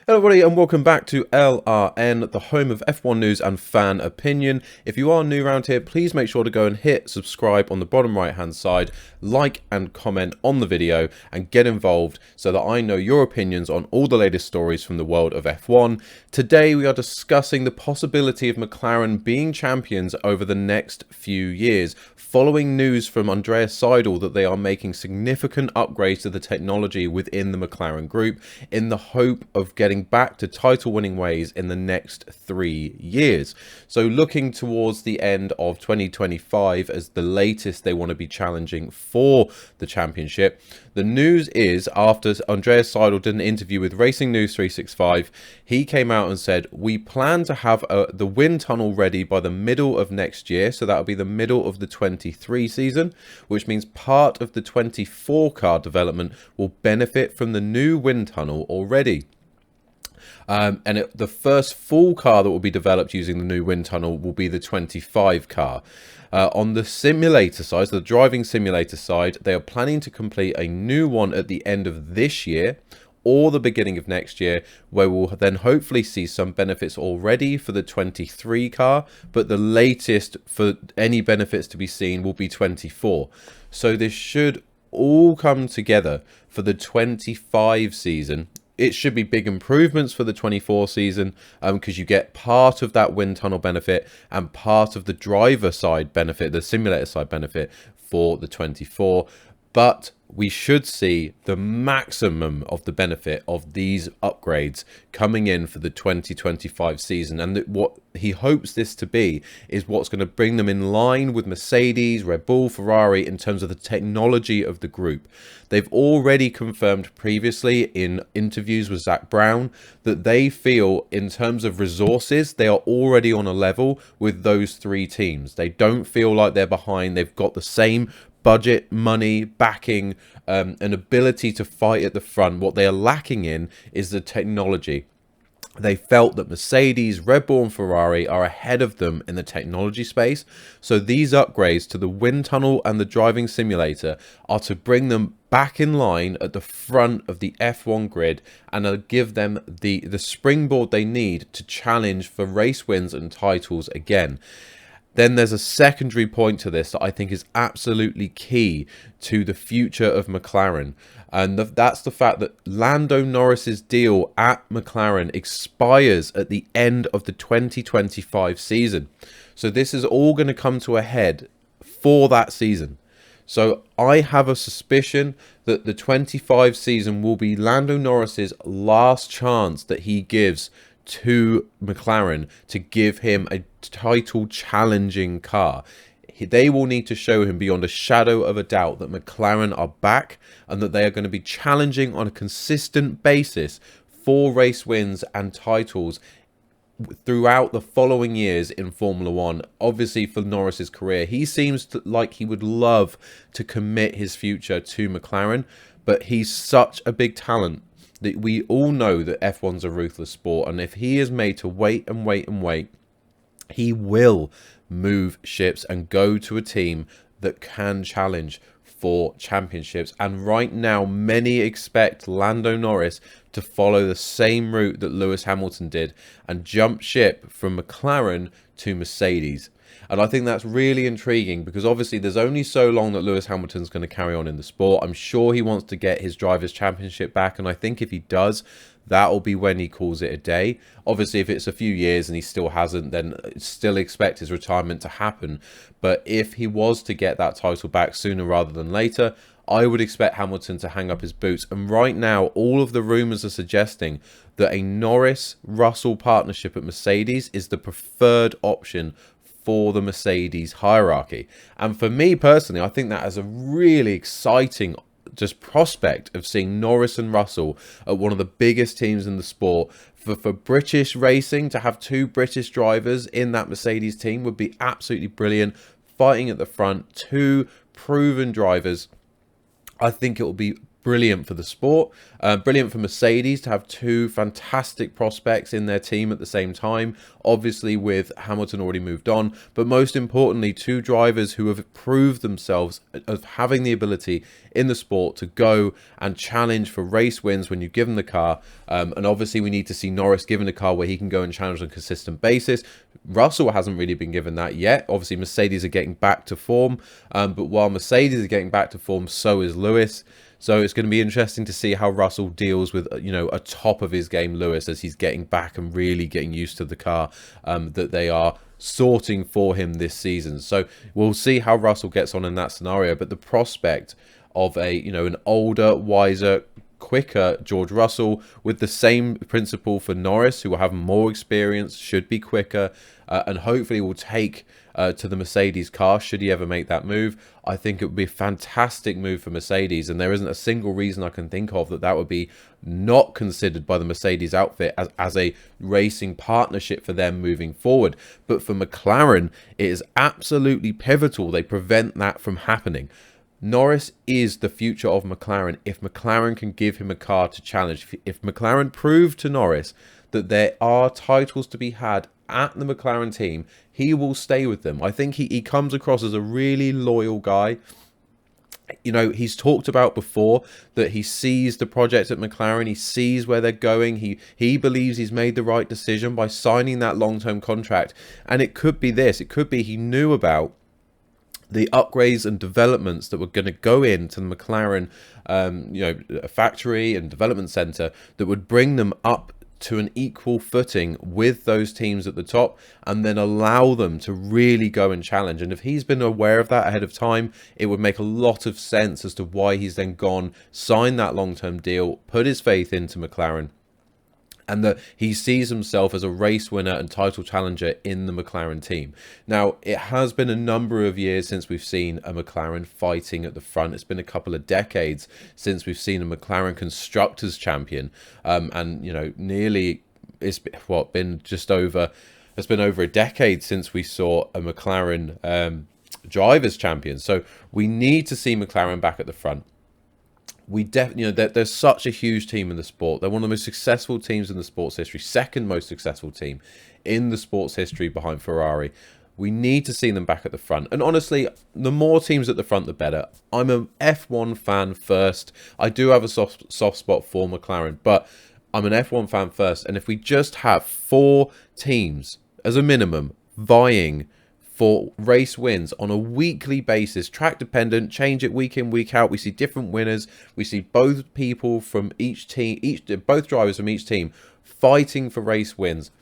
Hello everybody and welcome back to LRN, the home of F1 news and fan opinion. If you are new around here, please make sure to go and hit subscribe on the bottom right hand side, like and comment on the video and get involved so that I know your opinions on all the latest stories from the world of F1. Today we are discussing the possibility of McLaren being champions over the next few years, following news from Andreas Seidl that they are making significant upgrades to the technology within the McLaren group in the hope of getting back to title winning ways in the next 3 years. So looking towards the end of 2025 as the latest they want to be challenging for the championship. The news is, after Andreas Seidl did an interview with Racing News 365, he came out and said, we plan to have the wind tunnel ready by the middle of next year. So that'll be the middle of the 23 season, which means part of the 24 car development will benefit from the new wind tunnel already. The first full car that will be developed using the new wind tunnel will be the 25 car. On the simulator side, so the driving simulator side, they are planning to complete a new one at the end of this year or the beginning of next year, where we'll then hopefully see some benefits already for the 23 car, but the latest for any benefits to be seen will be 24. So this should all come together for the 25 season. It should be big improvements for the 24 season because you get part of that wind tunnel benefit and part of the driver side benefit, the simulator side benefit for the 24. But we should see the maximum of the benefit of these upgrades coming in for the 2025 season. And what he hopes this to be is what's going to bring them in line with Mercedes, Red Bull, Ferrari in terms of the technology of the group. They've already confirmed previously in interviews with Zach Brown that they feel in terms of resources, they are already on a level with those three teams. They don't feel like they're behind. They've got the same budget, money, backing, an ability to fight at the front. What they are lacking in is the technology. They felt that Mercedes, Red Bull and Ferrari are ahead of them in the technology space. So these upgrades to the wind tunnel and the driving simulator are to bring them back in line at the front of the F1 grid and give them the springboard they need to challenge for race wins and titles again. Then there's a secondary point to this that I think is absolutely key to the future of McLaren. And that's the fact that Lando Norris's deal at McLaren expires at the end of the 2025 season. So this is all going to come to a head for that season. So I have a suspicion that the 25 season will be Lando Norris's last chance that he gives to McLaren to give him a title challenging car. They will need to show him beyond a shadow of a doubt that McLaren are back and that they are going to be challenging on a consistent basis for race wins and titles throughout the following years in Formula One. Obviously for Norris's career, he seems like he would love to commit his future to McLaren, but he's such a big talent that we all know that F1's a ruthless sport, and if he is made to wait and wait and wait, he will move ships and go to a team that can challenge for championships. And right now, many expect Lando Norris to follow the same route that Lewis Hamilton did and jump ship from McLaren to Mercedes. And I think that's really intriguing because obviously there's only so long that Lewis Hamilton's going to carry on in the sport. I'm sure he wants to get his Drivers' Championship back. And I think if he does, that will be when he calls it a day. Obviously, if it's a few years and he still hasn't, then still expect his retirement to happen. But if he was to get that title back sooner rather than later, I would expect Hamilton to hang up his boots. And right now, all of the rumours are suggesting that a Norris-Russell partnership at Mercedes is the preferred option for the Mercedes hierarchy. And for me personally, I think that is a really exciting just prospect of seeing Norris and Russell at one of the biggest teams in the sport. For British racing, to have two British drivers in that Mercedes team would be absolutely brilliant. Fighting at the front, two proven drivers. I think it will be brilliant for the sport, brilliant for Mercedes to have two fantastic prospects in their team at the same time, obviously with Hamilton already moved on, but most importantly, two drivers who have proved themselves of having the ability in the sport to go and challenge for race wins when you give them the car. And obviously we need to see Norris given a car where he can go and challenge on a consistent basis. Russell hasn't really been given that yet. Obviously Mercedes are getting back to form, but while Mercedes are getting back to form, so is Lewis. So it's going to be interesting to see how Russell deals with, a top of his game Lewis as he's getting back and really getting used to the car that they are sorting for him this season. So we'll see how Russell gets on in that scenario. But the prospect of an older, wiser, quicker George Russell with the same principle for Norris, who will have more experience, should be quicker, and hopefully will take to the Mercedes car should he ever make that move. I think it would be a fantastic move for Mercedes, and there isn't a single reason I can think of that would be not considered by the Mercedes outfit as a racing partnership for them moving forward. But for McLaren, it is absolutely pivotal they prevent that from happening. Norris is the future of McLaren if McLaren can give him a car to challenge. If McLaren prove to Norris that there are titles to be had at the McLaren team, he will stay with them. I think he comes across as a really loyal guy. He's talked about before that he sees the project at McLaren, he sees where they're going, he believes he's made the right decision by signing that long-term contract. And it could be this, it could be he knew about the upgrades and developments that were going to go into the McLaren factory and development center that would bring them up to an equal footing with those teams at the top, and then allow them to really go and challenge. And if he's been aware of that ahead of time, it would make a lot of sense as to why he's then gone, signed that long-term deal, put his faith into McLaren, and that he sees himself as a race winner and title challenger in the McLaren team. Now, it has been a number of years since we've seen a McLaren fighting at the front. It's been a couple of decades since we've seen a McLaren Constructors Champion. Nearly, it's been over a decade since we saw a McLaren Drivers Champion. So we need to see McLaren back at the front. We definitely, they're such a huge team in the sport. They're one of the most successful teams in the sports history, second most successful team in the sports history behind Ferrari. We need to see them back at the front. And honestly, the more teams at the front, the better. I'm an F1 fan first. I do have a soft spot for McLaren, but I'm an F1 fan first. And if we just have 4 teams as a minimum vying for race wins on a weekly basis, track dependent, change it week in, week out. We see different winners. We see both people from each team, both drivers from each team fighting for race wins.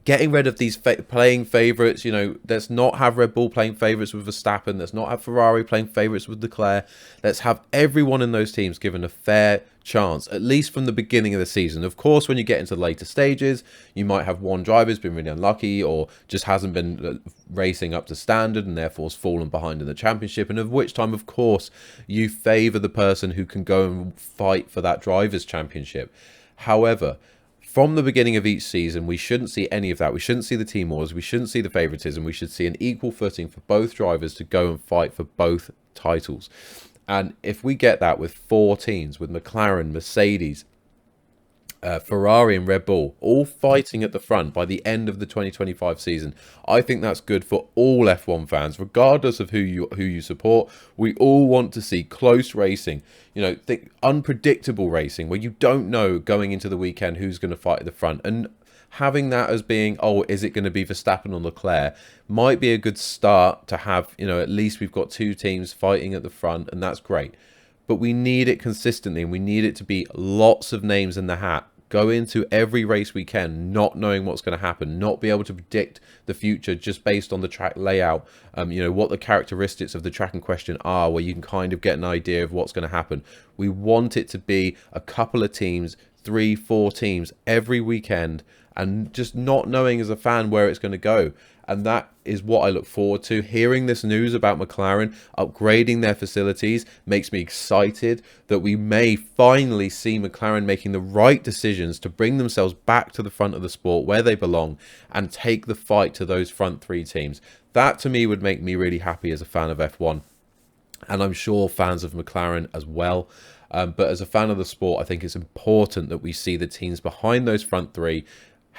Getting rid of these playing favourites, let's not have Red Bull playing favourites with Verstappen. Let's not have Ferrari playing favourites with Leclerc. Let's have everyone in those teams given a fair chance, at least from the beginning of the season. Of course, when you get into the later stages, you might have one driver who's been really unlucky or just hasn't been racing up to standard and therefore has fallen behind in the championship, and of which time, of course, you favour the person who can go and fight for that driver's championship. However, from the beginning of each season, we shouldn't see any of that. We shouldn't see the team wars. We shouldn't see the favoritism. We should see an equal footing for both drivers to go and fight for both titles. And if we get that with 4 teams, with McLaren, Mercedes, Ferrari and Red Bull all fighting at the front by the end of the 2025 season, I think that's good for all F1 fans, regardless of who you support. We all want to see close racing, unpredictable racing, where you don't know going into the weekend who's going to fight at the front. And having that as being, is it going to be Verstappen or Leclerc, might be a good start to have, at least we've got 2 teams fighting at the front, and that's great. But we need it consistently, and we need it to be lots of names in the hat. Go into every race we can not knowing what's going to happen, not be able to predict the future just based on the track layout, what the characteristics of the track in question are, where you can kind of get an idea of what's going to happen. We want it to be a couple of teams, 3, 4 teams every weekend, and just not knowing as a fan where it's going to go. And that is what I look forward to. Hearing this news about McLaren upgrading their facilities makes me excited that we may finally see McLaren making the right decisions to bring themselves back to the front of the sport where they belong and take the fight to those front 3 teams. That to me would make me really happy as a fan of F1. and I'm sure fans of McLaren as well. But as a fan of the sport, I think it's important that we see the teams behind those front three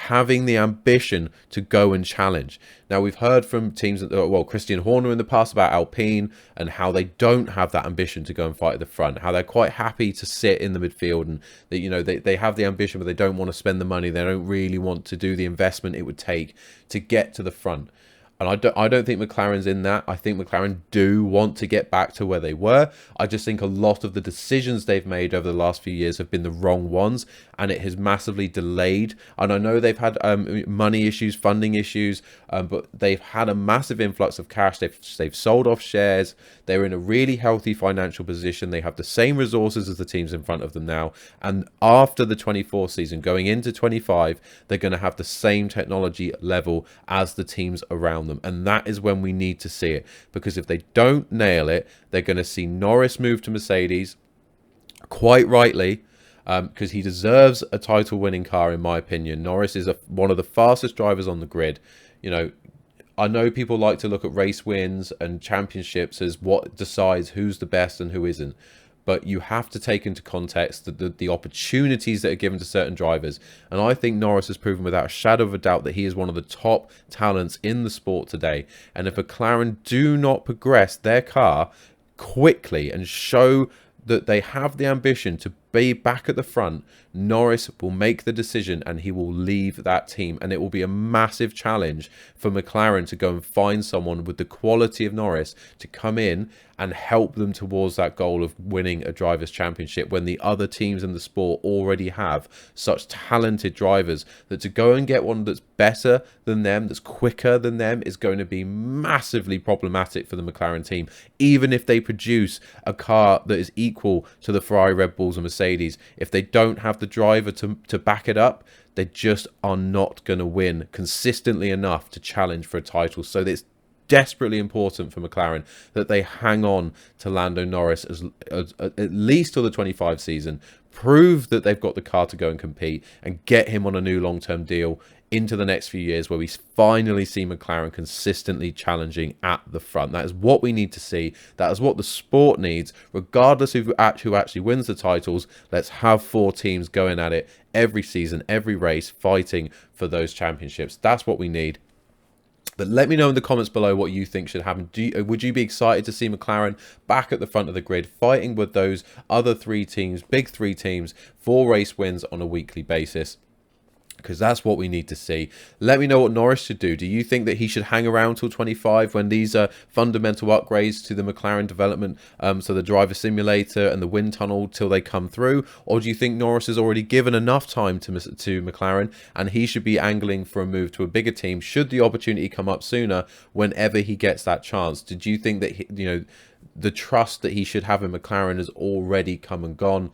having the ambition to go and challenge. Now, we've heard from teams, well, Christian Horner in the past about Alpine and how they don't have that ambition to go and fight at the front, how they're quite happy to sit in the midfield, and that, you know, they have the ambition, but they don't want to spend the money. They don't really want to do the investment it would take to get to the front. And I don't think McLaren's in that. I think McLaren do want to get back to where they were. I just think a lot of the decisions they've made over the last few years have been the wrong ones, and it has massively delayed. And I know they've had money issues, funding issues, but they've had a massive influx of cash. They've sold off shares. They're in a really healthy financial position. They have the same resources as the teams in front of them now. And after the 24 season, going into 25, they're going to have the same technology level as the teams around them. And that is when we need to see it. Because if they don't nail it, they're going to see Norris move to Mercedes, quite rightly, because he deserves a title-winning car, in my opinion. Norris is one of the fastest drivers on the grid. You know, I know people like to look at race wins and championships as what decides who's the best and who isn't. But you have to take into context the opportunities that are given to certain drivers. And I think Norris has proven without a shadow of a doubt that he is one of the top talents in the sport today. And if McLaren do not progress their car quickly and show that they have the ambition to be back at the front, Norris will make the decision and he will leave that team. And it will be a massive challenge for McLaren to go and find someone with the quality of Norris to come in and help them towards that goal of winning a drivers' championship, when the other teams in the sport already have such talented drivers that to go and get one that's better than them, that's quicker than them, is going to be massively problematic for the McLaren team. Even if they produce a car that is equal to the Ferrari, Red Bulls and Mercedes, if they don't have the driver to back it up, they just are not going to win consistently enough to challenge for a title. So it's desperately important for McLaren that they hang on to Lando Norris as at least till the 25 season, prove that they've got the car to go and compete, and get him on a new long-term deal into the next few years, where we finally see McLaren consistently challenging at the front. That is what we need to see. That is what the sport needs, regardless of who actually wins the titles. Let's have 4 teams going at it every season, every race, fighting for those championships. That's what we need. But let me know in the comments below what you think should happen. Would you be excited to see McLaren back at the front of the grid, fighting with those other 3 teams, big 3 teams, for race wins on a weekly basis? Because that's what we need to see. Let me know what Norris should do. Do you think that he should hang around till 25 when these are fundamental upgrades to the McLaren development, so the driver simulator and the wind tunnel, till they come through? Or do you think Norris has already given enough time to McLaren and he should be angling for a move to a bigger team should the opportunity come up sooner, whenever he gets that chance? Did you think that the trust that he should have in McLaren has already come and gone?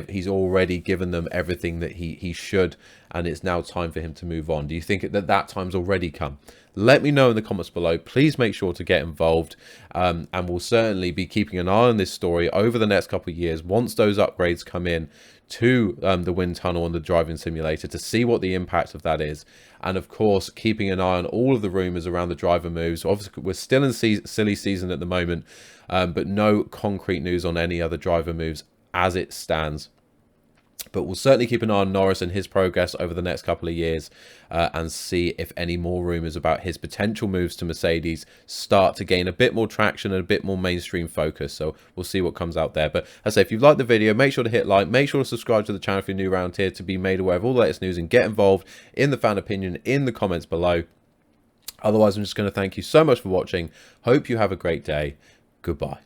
He's already given them everything that he should, and it's now time for him to move on. Do you think that time's already come? Let me know in the comments below. Please make sure to get involved, and we'll certainly be keeping an eye on this story over the next couple of years once those upgrades come in to the wind tunnel and the driving simulator, to see what the impact of that is. And of course, keeping an eye on all of the rumours around the driver moves. Obviously, we're still in silly season at the moment, but no concrete news on any other driver moves as it stands. But we'll certainly keep an eye on Norris and his progress over the next couple of years, and see if any more rumours about his potential moves to Mercedes start to gain a bit more traction and a bit more mainstream focus. So we'll see what comes out there. But as I say, if you've liked the video, make sure to hit like, make sure to subscribe to the channel if you're new around here to be made aware of all the latest news, and get involved in the fan opinion in the comments below. Otherwise, I'm just going to thank you so much for watching. Hope you have a great day. Goodbye.